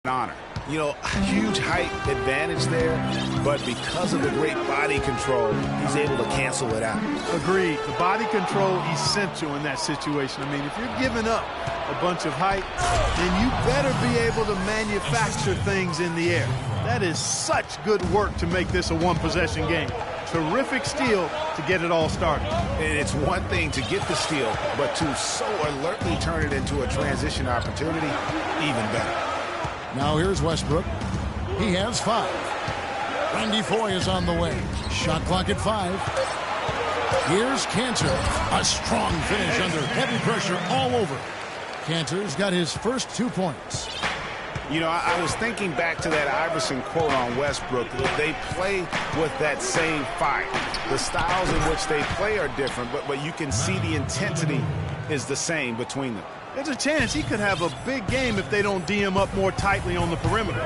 honor. You know, huge height advantage there, but because of the great body control, he's able to cancel it out. Agreed. The body control essential in that situation. I mean, if you're giving up a bunch of height, then you better be able to manufacture things in the air. That is such good work to make this a one-possession game. Terrific steal to get it all started. And it's one thing to get the steal, but to so alertly turn it into a transition opportunity, even better. Now here's Westbrook. He has 5. Randy Foye is on the way. Shot clock at 5. Here's Cantor. A strong finish under heavy pressure all over. Cantor's got his first 2 points. You know, I was thinking back to that Iverson quote on Westbrook. They play with that same fire. The styles in which they play are different, but you can see the intensity is the same between them. There's a chance he could have a big game if they don't D him up more tightly on the perimeter.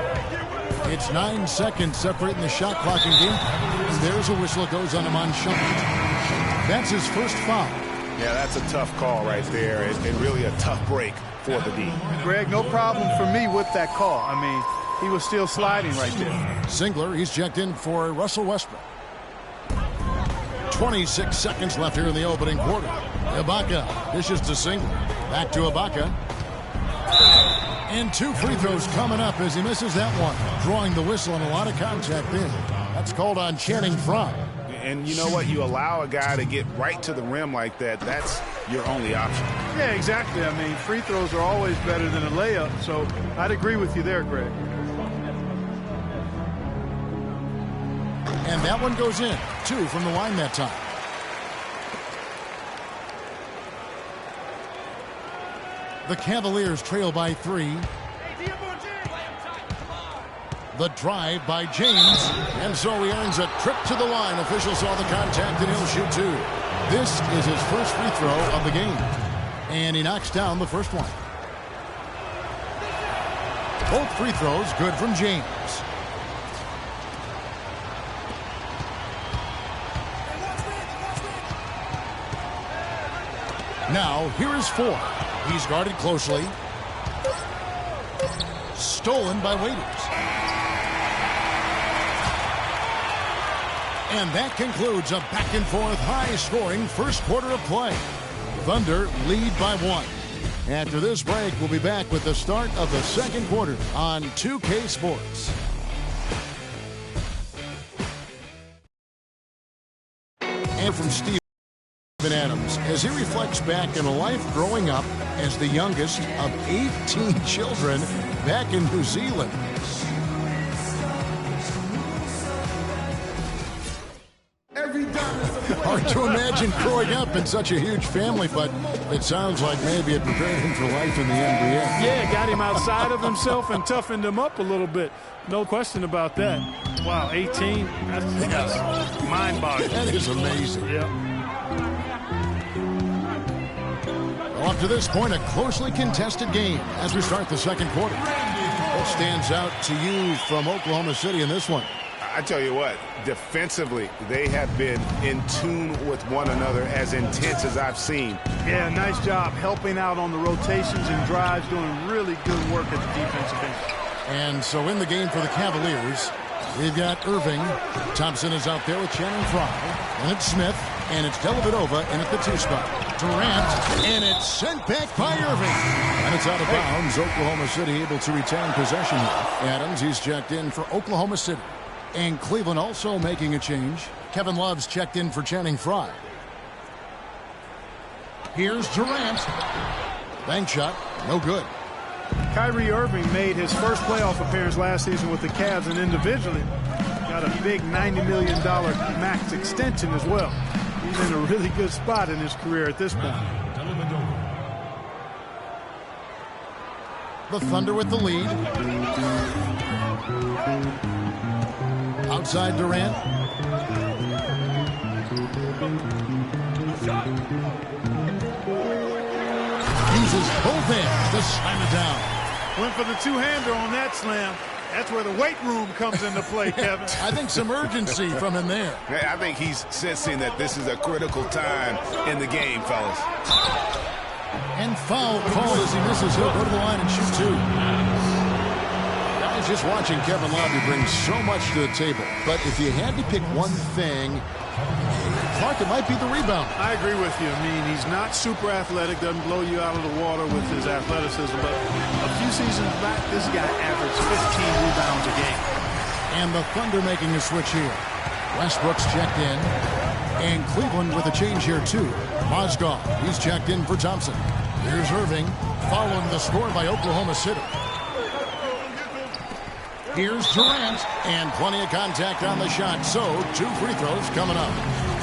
It's 9 seconds separating the shot clock and game. There's a whistle that goes on him on shot. That's his first foul. Yeah, that's a tough call right there, and really a tough break for the D. Greg, no problem for me with that call. I mean, he was still sliding right there. Singler, he's checked in for Russell Westbrook. 26 seconds left here in the opening quarter. Ibaka dishes to Singler. Back to Ibaka. And 2 free throws coming up as he misses that one. Drawing the whistle and a lot of contact there. That's called on Channing Frye. And you know what? You allow a guy to get right to the rim like that, that's your only option. Yeah, exactly. I mean, free throws are always better than a layup, so I'd agree with you there, Greg. And that one goes in. 2 from the line that time. The Cavaliers trail by 3. The drive by James. And so he earns a trip to the line. Officials saw the contact and he'll shoot 2. This is his first free throw of the game. And he knocks down the first one. Both free throws good from James. Now, here is 4. He's guarded closely. Stolen by Waiters. And that concludes a back-and-forth, high-scoring first quarter of play. Thunder lead by 1. After this break, we'll be back with the start of the second quarter on 2K Sports. And from Steve Adams, as he reflects back on a life growing up as the youngest of 18 children back in New Zealand. Hard to imagine growing up in such a huge family, but it sounds like maybe it prepared him for life in the NBA. Yeah, got him outside of himself and toughened him up a little bit. No question about that. Wow, 18, that's mind-boggling. That is amazing. Yeah. Well, up to this point, a closely contested game as we start the second quarter. What stands out to you from Oklahoma City in this one? I tell you what, defensively, they have been in tune with one another as intense as I've seen. Yeah, nice job helping out on the rotations and drives, doing really good work at the defensive end. And so in the game for the Cavaliers, we've got Irving. Thompson is out there with Channing Frye. And it's Smith, and it's Dellavedova in at the 2 spot. Durant, and it's sent back by Irving. And it's out of bounds. Oklahoma City able to retain possession here. Adams, he's checked in for Oklahoma City. And Cleveland also making a change. Kevin Love's checked in for Channing Frye. Here's Durant. Bank shot, no good. Kyrie Irving made his first playoff appearance last season with the Cavs, and individually got a big $90 million max extension as well. He's in a really good spot in his career at this point. The Thunder with the lead. Outside Durant. Uses both hands to slam it down. Went for the two-hander on that slam. That's where the weight room comes into play, Kevin. I think some urgency from him there. I think he's sensing that this is a critical time in the game, fellas. And foul called as he misses. He'll go to the line and shoot 2. Guys, just watching Kevin Love, he brings so much to the table. But if you had to pick one thing, Clark, it might be the rebound. I agree with you. I mean, he's not super athletic, doesn't blow you out of the water with his athleticism, but a few seasons back, this guy averaged 15 rebounds a game. And the Thunder making a switch here. Westbrook's checked in. And Cleveland with a change here, too. Mozgov, he's checked in for Thompson. Here's Irving, following the score by Oklahoma City. Here's Durant, and plenty of contact on the shot, so 2 free throws coming up.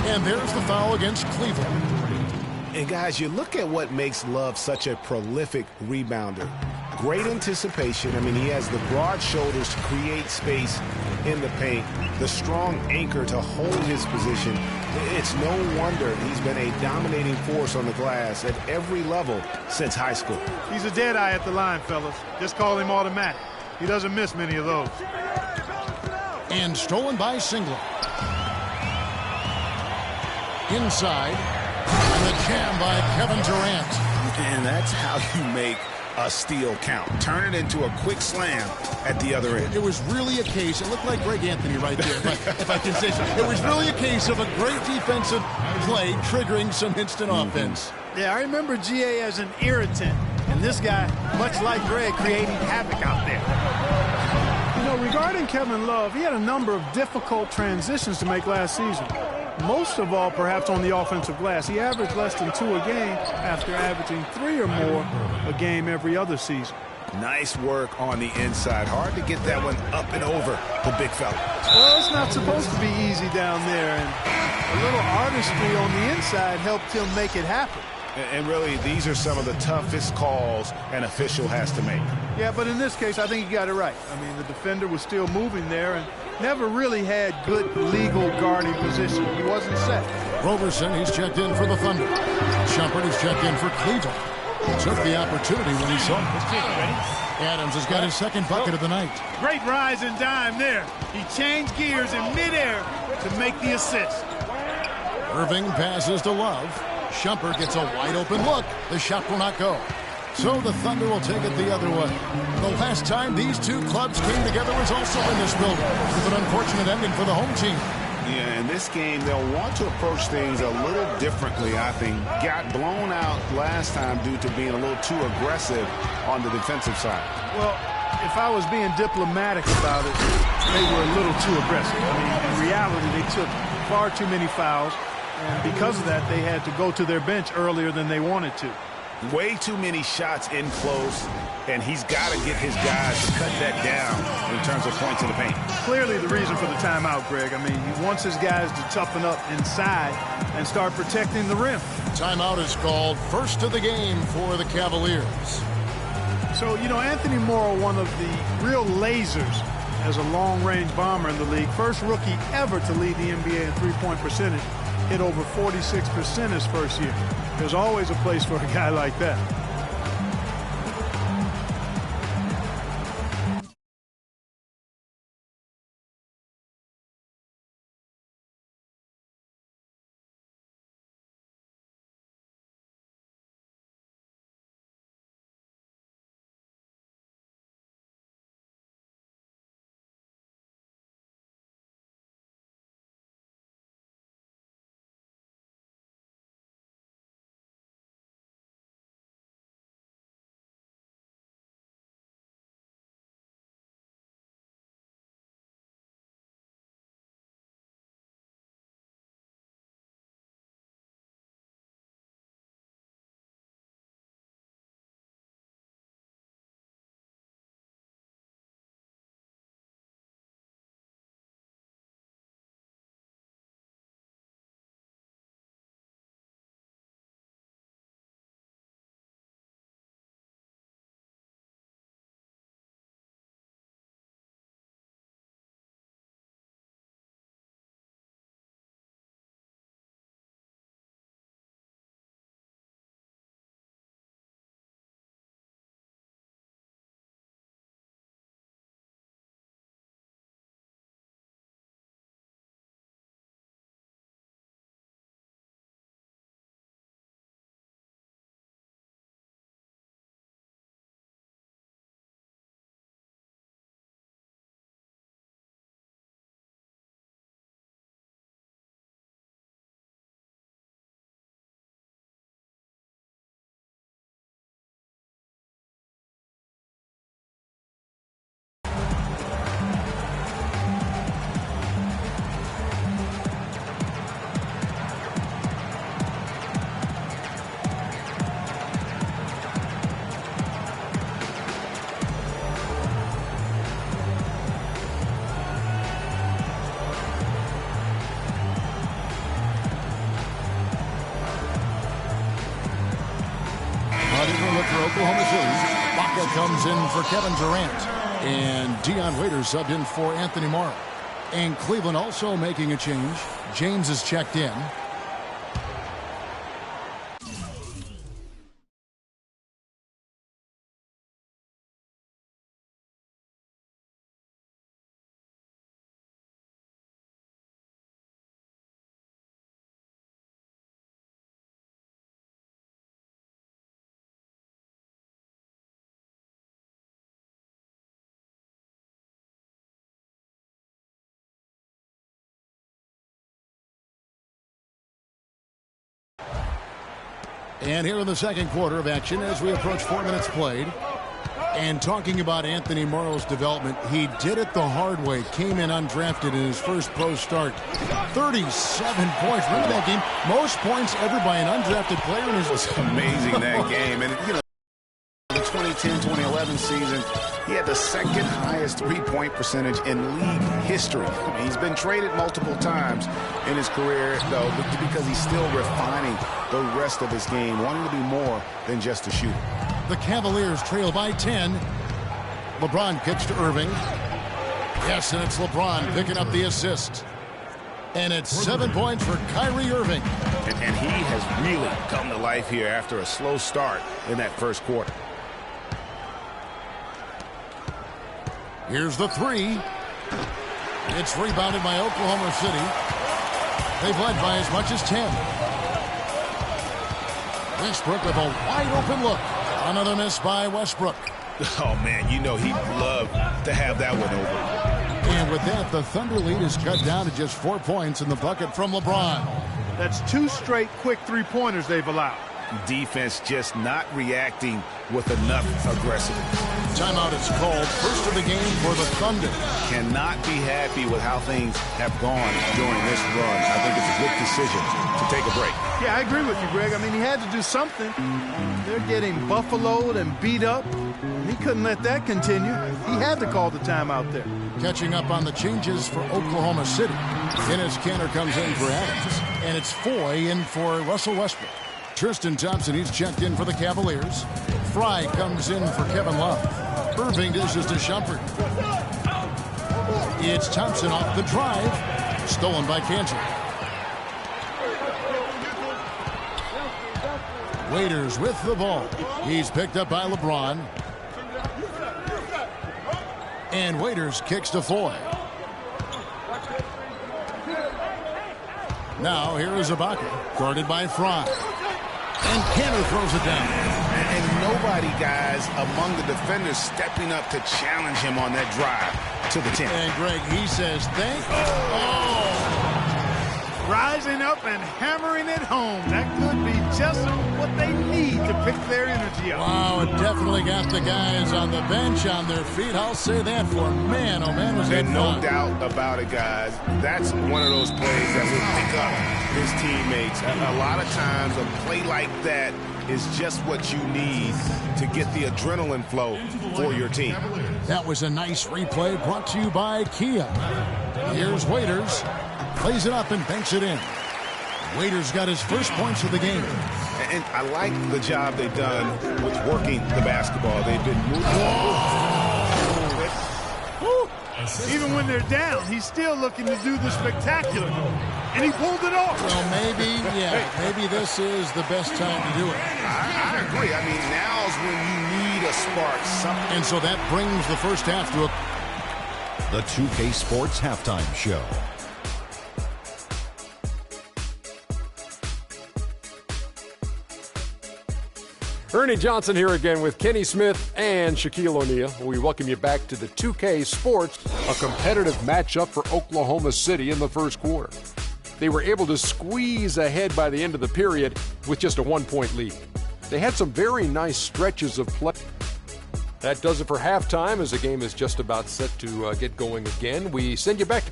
And there's the foul against Cleveland. And guys, you look at what makes Love such a prolific rebounder. Great anticipation. I mean, he has the broad shoulders to create space in the paint, the strong anchor to hold his position. It's no wonder he's been a dominating force on the glass at every level since high school. He's a dead eye at the line, fellas. Just call him automatic. He doesn't miss many of those. And stolen by Singler. Inside. And the jam by Kevin Durant. And that's how you make a steal count. Turn it into a quick slam at the other end. It was really a case, it looked like Greg Anthony right there, if I can say so. It was really a case of a great defensive play triggering some instant offense. Yeah, I remember GA as an irritant, and this guy, much like Greg, creating havoc out there. You know, regarding Kevin Love, he had a number of difficult transitions to make last season. Most of all, perhaps on the offensive glass. He averaged less than 2 a game after averaging 3 or more a game every other season. Nice work on the inside. Hard to get that one up and over the big fella. Well, it's not supposed to be easy down there, and a little artistry on the inside helped him make it happen. And really, these are some of the toughest calls an official has to make. Yeah, but in this case, I think he got it right. I mean, the defender was still moving there and never really had good legal guarding position. He wasn't set. Roberson, he's checked in for the Thunder. Shumpert, he's checked in for Cleveland. Took the opportunity when he saw it. Adams has got his second bucket of the night. Great rise and dime there. He changed gears in midair to make the assist. Irving passes to Love. Shumpert gets a wide-open look. The shot will not go. So the Thunder will take it the other way. The last time these two clubs came together was also in this building, with an unfortunate ending for the home team. Yeah, in this game, they'll want to approach things a little differently, I think. Got blown out last time due to being a little too aggressive on the defensive side. Well, if I was being diplomatic about it, they were a little too aggressive. I mean, in reality, they took far too many fouls. And because of that, they had to go to their bench earlier than they wanted to. Way too many shots in close, and he's got to get his guys to cut that down in terms of points in the paint. Clearly the reason for the timeout, Greg. I mean, he wants his guys to toughen up inside and start protecting the rim. Timeout is called, first of the game for the Cavaliers. So, you know, Anthony Morrow, one of the real lasers as a long-range bomber in the league. First rookie ever to lead the NBA in three-point percentage. Hit over 46% his first year. There's always a place for a guy like that. Oklahoma City. Baca comes in for Kevin Durant. And Dion Waiters subbed in for Anthony Morrow. And Cleveland also making a change. James is checked in. And here in the second quarter of action as we approach 4 minutes played. And talking about Anthony Morrow's development, he did it the hard way. Came in undrafted in his first pro start. 37 points. Remember that game? Most points ever by an undrafted player in his... It was amazing, that game. And, you know, the 2010-2011 season, he had the second highest three-point percentage in league history. I mean, he's been traded multiple times in his career, though, because he's still refining the rest of his game, wanting to be more than just a shooter. The Cavaliers trail by 10. LeBron kicks to Irving. Yes, and it's LeBron picking up the assist. And it's 7 points for Kyrie Irving. And he has really come to life here after a slow start in that first quarter. Here's the three. It's rebounded by Oklahoma City. They've led by as much as 10. Westbrook with a wide open look. Another miss by Westbrook. Oh, man, you know he'd love to have that one over. And with that, the Thunder lead is cut down to just 4 points in the bucket from LeBron. That's 2 straight quick three-pointers they've allowed. Defense just not reacting with enough aggressiveness. Timeout is called. First of the game for the Thunder. Cannot be happy with how things have gone during this run. I think it's a good decision to take a break. Yeah, I agree with you, Greg. I mean, he had to do something. They're getting buffaloed and beat up. He couldn't let that continue. He had to call the timeout there. Catching up on the changes for Oklahoma City. Enes Kanter comes in for Adams. And it's Foy in for Russell Westbrook. Tristan Thompson, he's checked in for the Cavaliers. Fry comes in for Kevin Love. Irving dishes to Shumpert. It's Thompson off the drive. Stolen by Kanter. Waiters with the ball. He's picked up by LeBron. And Waiters kicks to Foy. Now here is Ibaka, guarded by Fry. And Kanter throws it down. And nobody, guys, among the defenders stepping up to challenge him on that drive to the 10. And Greg, he says, thank you. Oh! Rising up and hammering it home. That could be just what they need to pick their energy up. Wow, it definitely got the guys on the bench on their feet. I'll say that for man. Oh, man, was that fun. No doubt about it, guys. That's one of those plays that will pick up his teammates. A lot of times, a play like that is just what you need to get the adrenaline flow for your team. That was a nice replay brought to you by Kia. Here's Waiters. Plays it up and banks it in. Waiters got his first points of the game. And I like the job they've done with working the basketball. They've been moving. Even when they're down, he's still looking to do the spectacular. And he pulled it off. Well, maybe this is the best time to do it. I agree. I mean, now's when you need a spark. Something. And so that brings the first half to a... The 2K Sports Halftime Show. Ernie Johnson here again with Kenny Smith and Shaquille O'Neal. We welcome you back to the 2K Sports, a competitive matchup for Oklahoma City in the first quarter. They were able to squeeze ahead by the end of the period with just a 1-point lead. They had some very nice stretches of play. That does it for halftime as the game is just about set to get going again. We send you back to...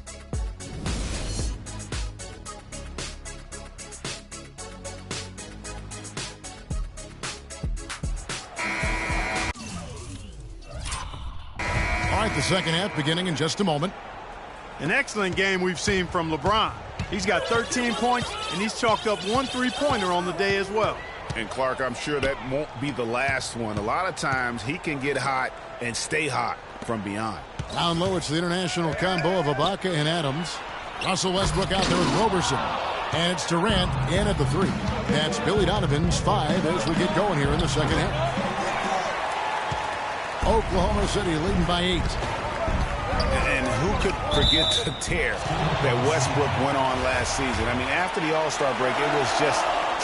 All right, the second half beginning in just a moment. An excellent game we've seen from LeBron. He's got 13 points, and he's chalked up 1 3-pointer on the day as well. And Clark, I'm sure that won't be the last one. A lot of times he can get hot and stay hot from beyond. Down low, it's the international combo of Ibaka and Adams. Russell Westbrook out there with Roberson. And it's Durant in at the 3. That's Billy Donovan's 5 as we get going here in the second half. Oklahoma City leading by 8. And who could forget the tear that Westbrook went on last season? I mean, after the All-Star break, it was just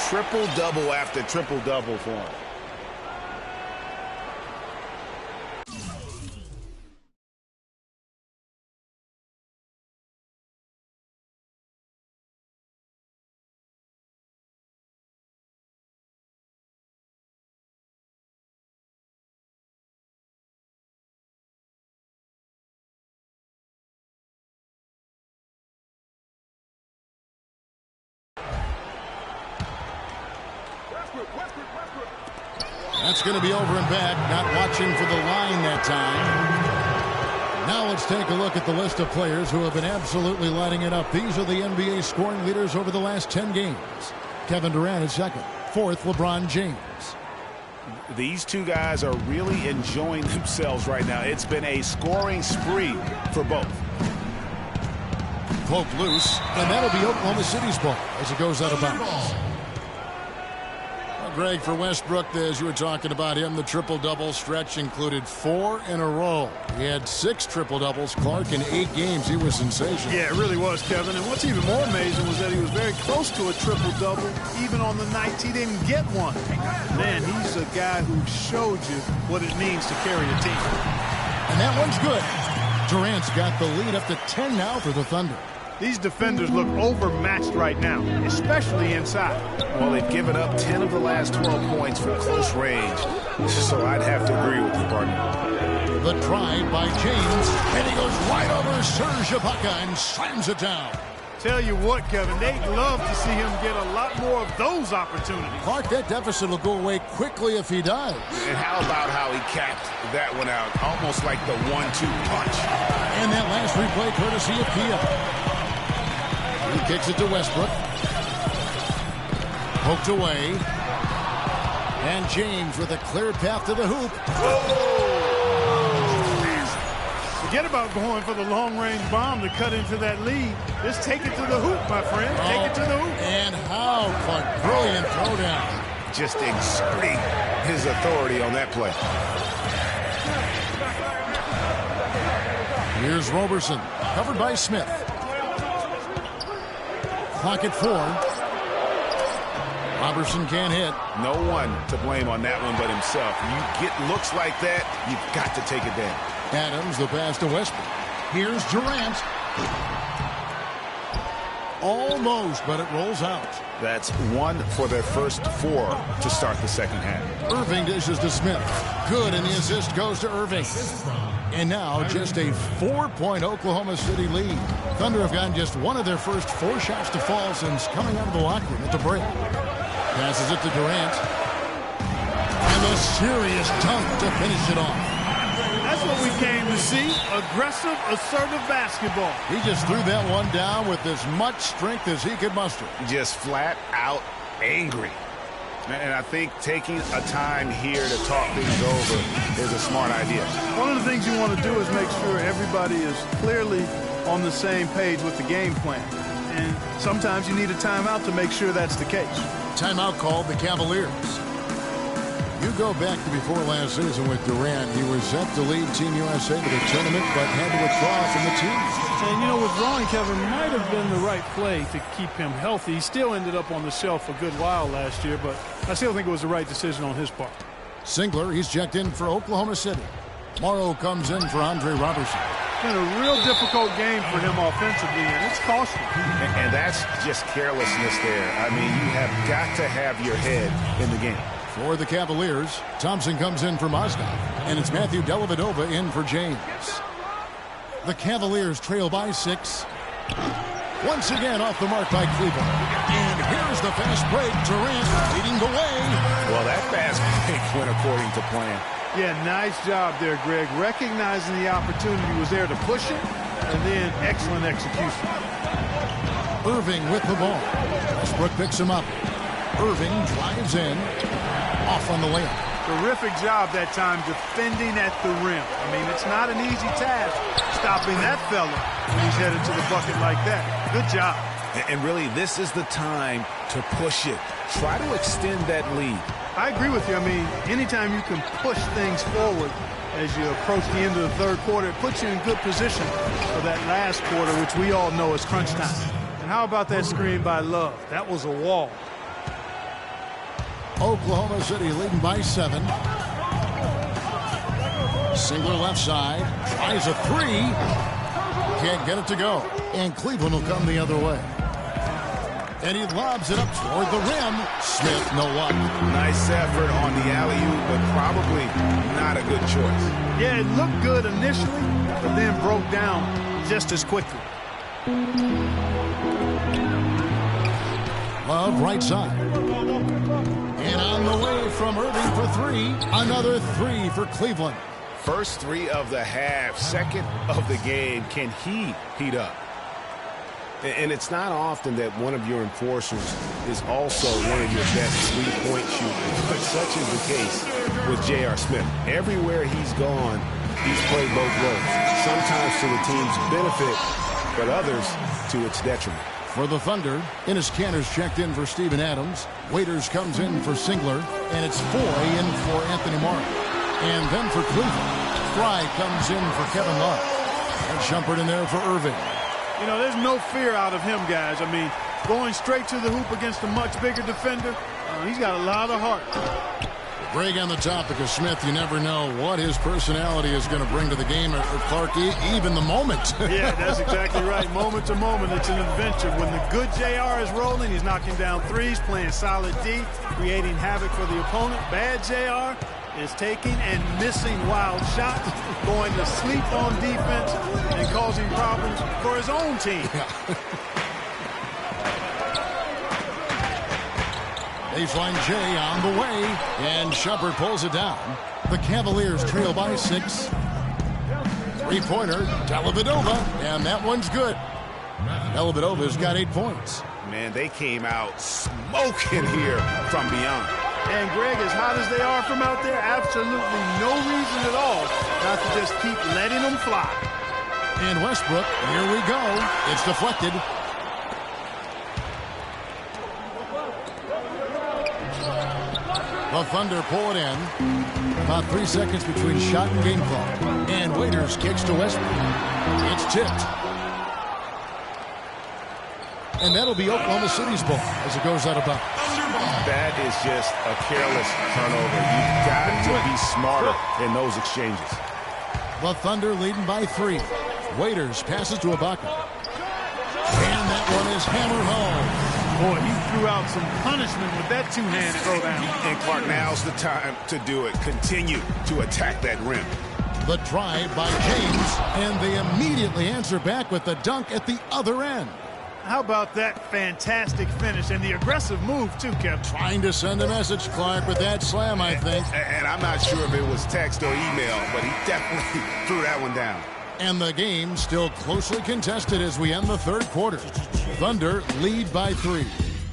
triple-double after triple-double for him. That's going to be over and back. Not watching for the line that time. Now let's take a look at the list of players who have been absolutely lighting it up. These are the NBA scoring leaders over the last 10 games. Kevin Durant is second. Fourth, LeBron James. These two guys are really enjoying themselves right now. It's been a scoring spree for both. Poke loose, and that'll be Oklahoma City's ball as it goes out of bounds. Greg, for Westbrook, as you were talking about him, the triple-double stretch included 4 in a row. He had 6 triple-doubles. Clark, in 8 games, he was sensational. Yeah, it really was, Kevin. And what's even more amazing was that he was very close to a triple-double, even on the nights he didn't get one. Man, he's a guy who showed you what it means to carry a team. And that one's good. Durant's got the lead up to 10 now for the Thunder. These defenders look overmatched right now, especially inside. Well, they've given up 10 of the last 12 points from close range, so I'd have to agree with you, partner. The drive by James, and he goes right over Serge Ibaka and slams it down. Tell you what, Kevin, they'd love to see him get a lot more of those opportunities. Clark, that deficit will go away quickly if he does. And how about how he capped that one out, almost like the 1-2 punch. And that last replay courtesy of Kia. He kicks it to Westbrook. Poked away. And James with a clear path to the hoop. Forget about going for the long-range bomb to cut into that lead. Just take it to the hoop, my friend. Take it to the hoop. And how, Clark, brilliant throwdown. Just exerting his authority on that play. Here's Roberson, covered by Smith. Clock at 4. Roberson can't hit. No one to blame on that one but himself. You get looks like that, you've got to take advantage. Adams, the pass to Westbrook. Here's Durant. Almost, but it rolls out. That's 1 for their first 4 to start the second half. Irving dishes to Smith. Good, and the assist goes to Irving. And now just a 4-point Oklahoma City lead. Thunder have gotten just 1 of their first 4 shots to fall since coming out of the locker room at the break. Passes it to Durant. And a serious dunk to finish it off. That's what we came to see. Aggressive, assertive basketball. He just threw that one down with as much strength as he could muster. Just flat out angry. And I think taking a time here to talk things over is a smart idea. One of the things you want to do is make sure everybody is clearly on the same page with the game plan. And sometimes you need a timeout to make sure that's the case. Timeout called the Cavaliers. You go back to before last season with Durant. He was set to lead Team USA to the tournament, but had to withdraw from the team. And, you know, withdrawing, Kevin, might have been the right play to keep him healthy. He still ended up on the shelf a good while last year, but I still think it was the right decision on his part. Singler, he's checked in for Oklahoma City. Morrow comes in for Andre Roberson. It's been a real difficult game for him offensively, and it's costly. And that's just carelessness there. I mean, you have got to have your head in the game. For the Cavaliers, Thompson comes in for Mazda, and it's Matthew Dellavedova in for James. The Cavaliers trail by 6. Once again off the mark by Cleveland. And here's the fast break. Durant leading the way. Well, that fast break went according to plan. Yeah, nice job there, Greg. Recognizing the opportunity was there to push it, and then excellent execution. Irving with the ball. Westbrook picks him up. Irving drives in. Off on the layup. Terrific job that time defending at the rim. I mean, it's not an easy task stopping that fella when he's headed to the bucket like that. Good job. And really, this is the time to push it. Try to extend that lead. I agree with you. I mean, anytime you can push things forward as you approach the end of the third quarter, it puts you in good position for that last quarter, which we all know is crunch time. And how about that screen by Love? That was a wall. Oklahoma City leading by 7. Singler left side. Tries a 3. Can't get it to go. And Cleveland will come the other way. And he lobs it up toward the rim. Smith, no luck. Nice effort on the alley-oop, but probably not a good choice. Yeah, it looked good initially, but then broke down just as quickly. Love right side. And on the way from Irving for 3. Another 3 for Cleveland. First 3 of the half, second of the game. Can he heat up? And it's not often that one of your enforcers is also one of your best three-point shooters, but such is the case with J.R. Smith. Everywhere he's gone, he's played both roles, sometimes to the team's benefit, but others to its detriment. For the Thunder, Enes Kanter's checked in for Steven Adams. Waiters comes in for Singler, and it's Foy in for Anthony Morris. And then for Cleveland, Fry comes in for Kevin Love. And Shumpert in there for Irving. You know, there's no fear out of him, guys. I mean, going straight to the hoop against a much bigger defender, he's got a lot of heart. Greg, on the topic of Smith, you never know what his personality is going to bring to the game, or Clark, even the moment. Yeah, that's exactly right. Moment to moment, it's an adventure. When the good JR is rolling, he's knocking down threes, playing solid D, creating havoc for the opponent. Bad JR is taking and missing wild shots, going to sleep on defense, and causing problems for his own team. Yeah. Baseline J on the way, and Shumpert pulls it down. The Cavaliers trail by 6. Three-pointer, Dellavedova, and that one's good. Dellavedova's got 8 points. Man, they came out smoking here from beyond. And Greg, as hot as they are from out there, absolutely no reason at all not to just keep letting them fly. And Westbrook, here we go. It's deflected. The Thunder pull it in. About 3 seconds between shot and game clock. And Waiters kicks to Westbrook. It's tipped. And that'll be Oklahoma City's ball as it goes out of bounds. That is just a careless turnover. You've got to be smarter in those exchanges. The Thunder leading by 3. Waiters passes to Ibaka. And that one is hammered home. Boy, he threw out some punishment with that two-hand throwdown. And Clark, now's the time to do it. Continue to attack that rim. The drive by James, and they immediately answer back with the dunk at the other end. How about that fantastic finish and the aggressive move, too, Kevin? Trying to send a message, Clark, with that slam, I think. And I'm not sure if it was text or email, but he definitely threw that one down. And the game still closely contested as we end the third quarter. Thunder lead by 3.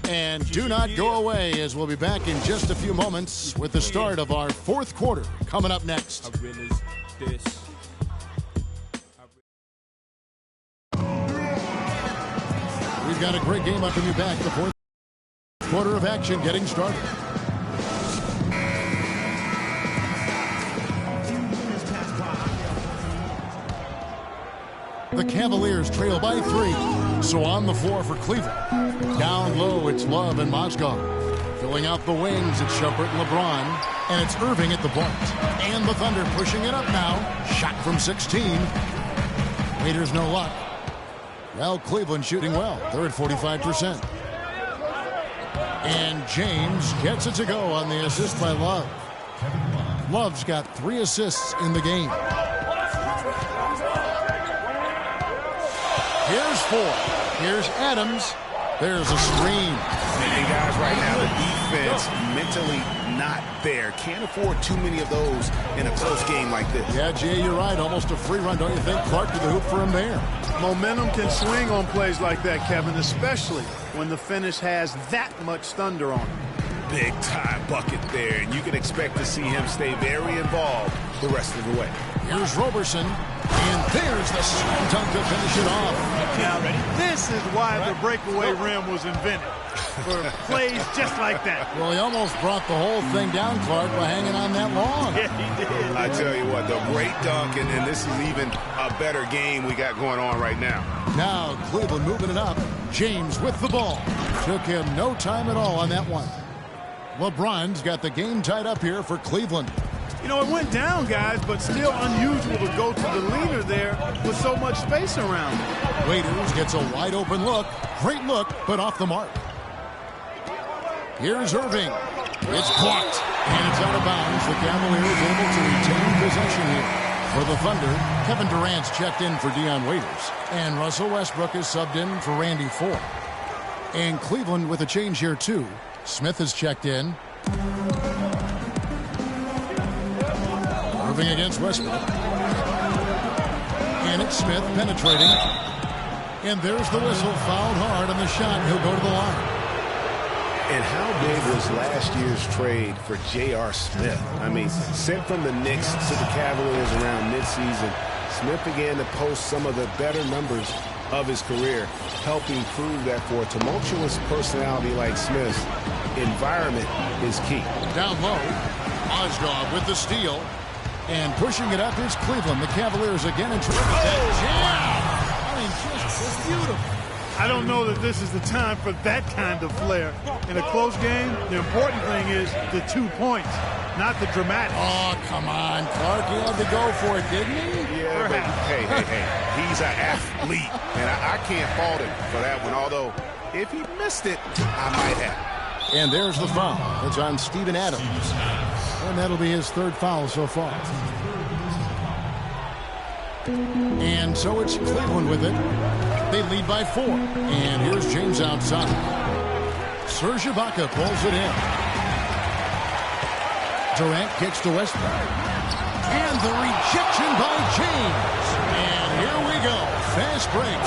And do not go away, as we'll be back in just a few moments with the start of our fourth quarter coming up next. We've got a great game up in you back. The fourth quarter of action getting started. The Cavaliers trail by 3. So on the floor for Cleveland. Down low, it's Love and Mozgov. Filling out the wings, it's Shumpert and LeBron. And it's Irving at the point. And the Thunder pushing it up now. Shot from 16. Waiters no luck. Well, Cleveland shooting well. They're at 45%. And James gets it to go on the assist by Love. Love's got 3 assists in the game. Here's 4. Here's Adams. There's a screen. And guys, right now the defense mentally not there. Can't afford too many of those in a close game like this. Yeah, Jay, you're right. Almost a free run, don't you think? Clark to the hoop for him there. Momentum can swing on plays like that, Kevin, especially when the finish has that much thunder on it. big-time bucket there, and you can expect to see him stay very involved the rest of the way. Here's Roberson, and there's the slam dunk to finish it off. Now, this is why the breakaway rim was invented, for plays just like that. Well, he almost brought the whole thing down, Clark, by hanging on that long. Yeah, he did. I tell you what, the great dunk, and this is even a better game we got going on right now. Now Cleveland moving it up. James with the ball. Took him no time at all on that one. LeBron's got the game tied up here for Cleveland. You know, it went down, guys, but still unusual to go to the leader there with so much space around him. Waiters gets a wide open look. Great look, but off the mark. Here's Irving. It's blocked, and it's out of bounds. The Cavaliers able to retain possession here. For the Thunder, Kevin Durant's checked in for Dion Waiters, and Russell Westbrook is subbed in for Randy Ford. And Cleveland with a change here, too. Smith is checked in. Irving against Westbrook. And it's Smith penetrating. And there's the whistle, fouled hard on the shot. He'll go to the line. And how big was last year's trade for J.R. Smith? I mean, sent from the Knicks to the Cavaliers around midseason, Smith began to post some of the better numbers of his career, helping prove that for a tumultuous personality like Smith's, environment is key. Down low, Osgood with the steal. And pushing it up is Cleveland. The Cavaliers again in trouble. I mean, just beautiful. I don't know that this is the time for that kind of flair. In a close game, the important thing is the 2 points, not the dramatics. Oh, come on, Clark. He had to go for it, didn't he? Yeah, but hey. He's an athlete, and I can't fault him for that one, although if he missed it, I might have. And there's the foul. It's on Steven Adams. And that'll be his third foul so far. And so it's Cleveland with it. They lead by 4. And here's James outside. Serge Ibaka pulls it in. Durant kicks to Westbrook. And the rejection by James. And here we go. Fast break.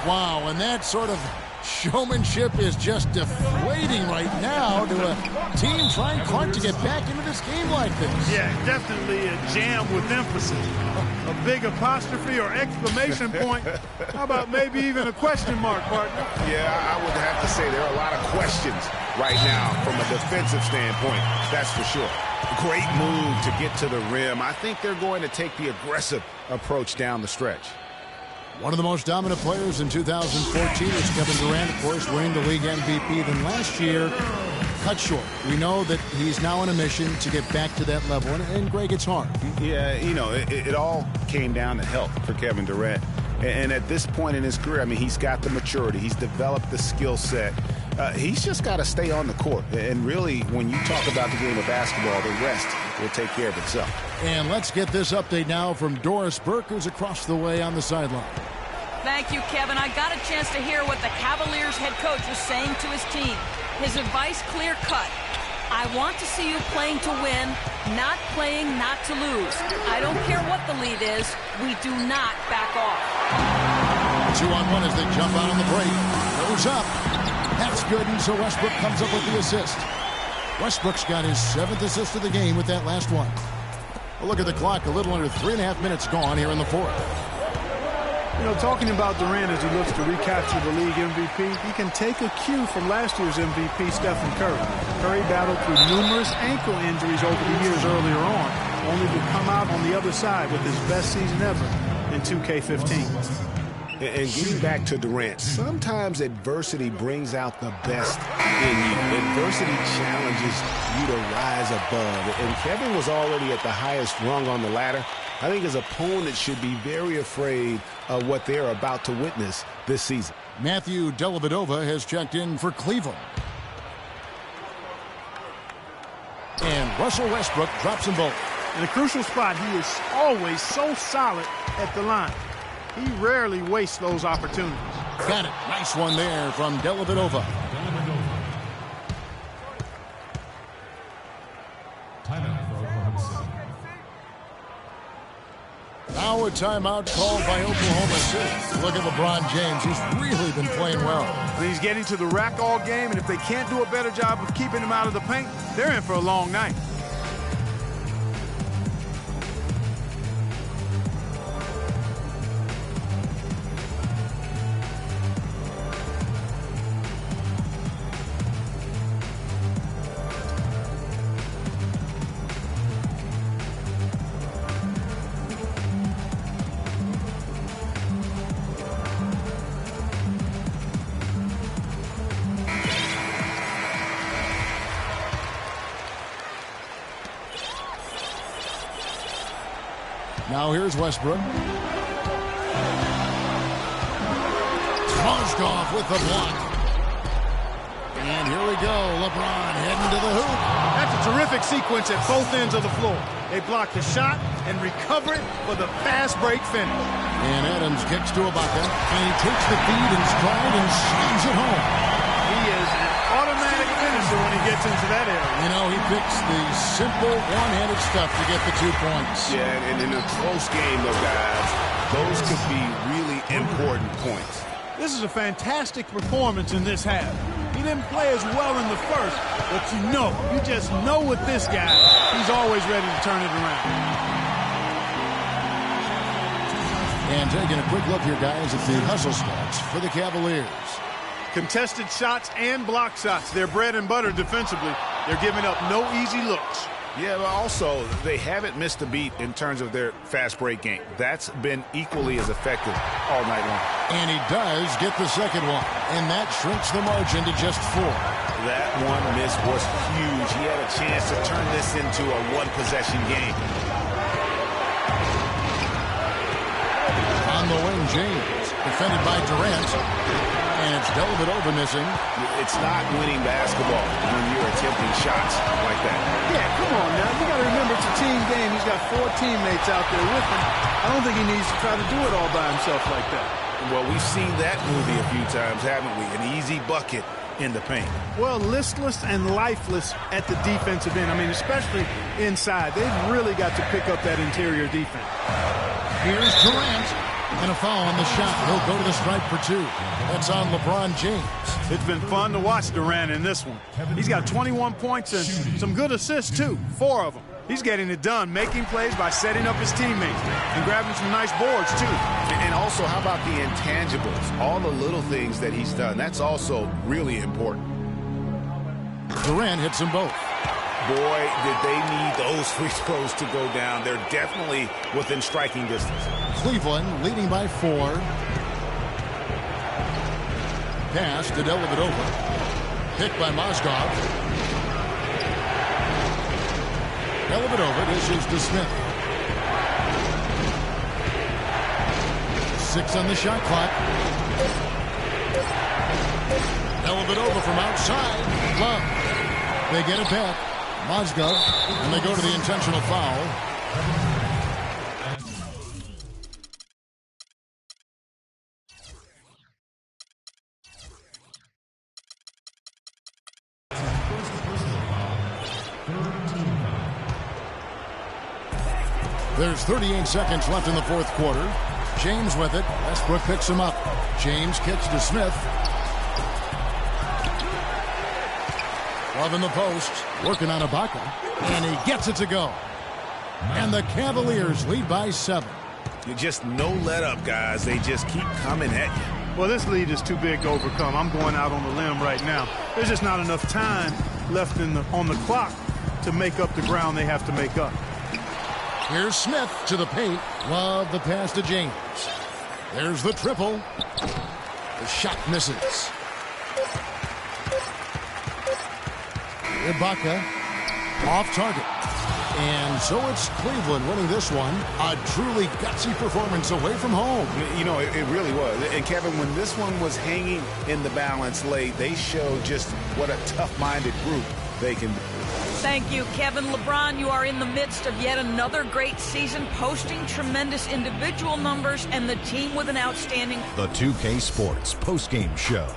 Wow, and that sort of showmanship is just deflating right now to a team trying hard to get back into this game like this. Yeah, definitely a jam with emphasis. A big apostrophe or exclamation point. How about maybe even a question mark, partner? Yeah, I would have to say there are a lot of questions right now from a defensive standpoint. That's for sure. Great move to get to the rim. I think they're going to take the aggressive approach down the stretch. One of the most dominant players in 2014 is Kevin Durant, of course, winning the league MVP. Then last year, cut short. We know that he's now on a mission to get back to that level, and Greg, it's hard. Yeah, you know, it all came down to health for Kevin Durant. And at this point in his career, I mean, he's got the maturity. He's developed the skill set. He's just got to stay on the court. And really, when you talk about the game of basketball, the rest will take care of itself. And let's get this update now from Doris Burke, who's across the way on the sideline. Thank you, Kevin. I got a chance to hear what the Cavaliers head coach was saying to his team. His advice clear-cut. I want to see you playing to win, not playing not to lose. I don't care what the lead is. We do not back off. 2-on-1 as they jump out on the break. Goes up. That's good, and so Westbrook comes up with the assist. Westbrook's got his 7th assist of the game with that last one. Well, look at the clock. A little under 3.5 minutes gone here in the 4th. You know, talking about Durant as he looks to recapture the league MVP, he can take a cue from last year's MVP, Stephen Curry. Curry battled through numerous ankle injuries over the years earlier on, only to come out on the other side with his best season ever in 2K15. And getting back to Durant, sometimes adversity brings out the best in you. Adversity challenges you to rise above. And Kevin was already at the highest rung on the ladder. I think his opponent should be very afraid of what they're about to witness this season. Matthew Dellavedova has checked in for Cleveland. And Russell Westbrook drops them both. In a crucial spot, he is always so solid at the line. He rarely wastes those opportunities. Got it. Nice one there from Dellavedova. Now a timeout called by Oklahoma City. Look at LeBron James. He's really been playing well. He's getting to the rack all game, and if they can't do a better job of keeping him out of the paint, they're in for a long night. Now here's Westbrook. Mozgov with the block. And here we go. LeBron heading to the hoop. That's a terrific sequence at both ends of the floor. They block the shot and recover it for the fast break finish. And Adams kicks to Ibaka. And he takes the feed in stride and slams it home. He is an automatic finisher when he gets into that area. You know, he picks the simple one-handed stuff to get the 2 points. Yeah, and in a close game, though, guys, those could be really important points. This is a fantastic performance in this half. He didn't play as well in the first, but you just know with this guy, he's always ready to turn it around. And taking a quick look here, guys, at the hustle stats for the Cavaliers. Contested shots and block shots. They're bread and butter defensively. They're giving up no easy looks. Yeah, but also, they haven't missed a beat in terms of their fast break game. That's been equally as effective all night long. And he does get the second one, and that shrinks the margin to just 4. That one miss was huge. He had a chance to turn this into a one-possession game. On the wing, James, defended by Durant. And it's Dellavedova missing. It's not winning basketball when you're attempting shots like that. Yeah, come on now. You got to remember it's a team game. He's got 4 teammates out there with him. I don't think he needs to try to do it all by himself like that. Well, we've seen that movie a few times, haven't we? An easy bucket in the paint. Well, listless and lifeless at the defensive end. I mean, especially inside. They've really got to pick up that interior defense. Here's Durant. And a foul on the shot. He'll go to the stripe for 2. That's on LeBron James. It's been fun to watch Durant in this one. He's got 21 points and some good assists, too. 4 of them. He's getting it done, making plays by setting up his teammates and grabbing some nice boards, too. And also, how about the intangibles? All the little things that he's done. That's also really important. Durant hits them both. Boy, did they need those free throws to go down. They're definitely within striking distance. Cleveland leading by 4. Pass to Dellavedova. Picked by Mozgov. Dellavedova dishes to Smith. 6 on the shot clock. Dellavedova from outside. Love. They get it back. Mozgov, and they go to the intentional foul. There's 38 seconds left in the fourth quarter. James with it. Westbrook picks him up. James kicks to Smith. Love in the post, working on Ibaka, and he gets it to go. And the Cavaliers lead by 7. You just no let up, guys. They just keep coming at you. Well, this lead is too big to overcome. I'm going out on the limb right now. There's just not enough time left on the clock to make up the ground they have to make up. Here's Smith to the paint. Love the pass to James. There's the triple. The shot misses. Ibaka off target. And so it's Cleveland winning this one. A truly gutsy performance away from home. You know, it really was. And Kevin, when this one was hanging in the balance late, they showed just what a tough-minded group they can be. Thank you, Kevin. LeBron, you are in the midst of yet another great season, posting tremendous individual numbers and the team with an outstanding... The 2K Sports postgame show.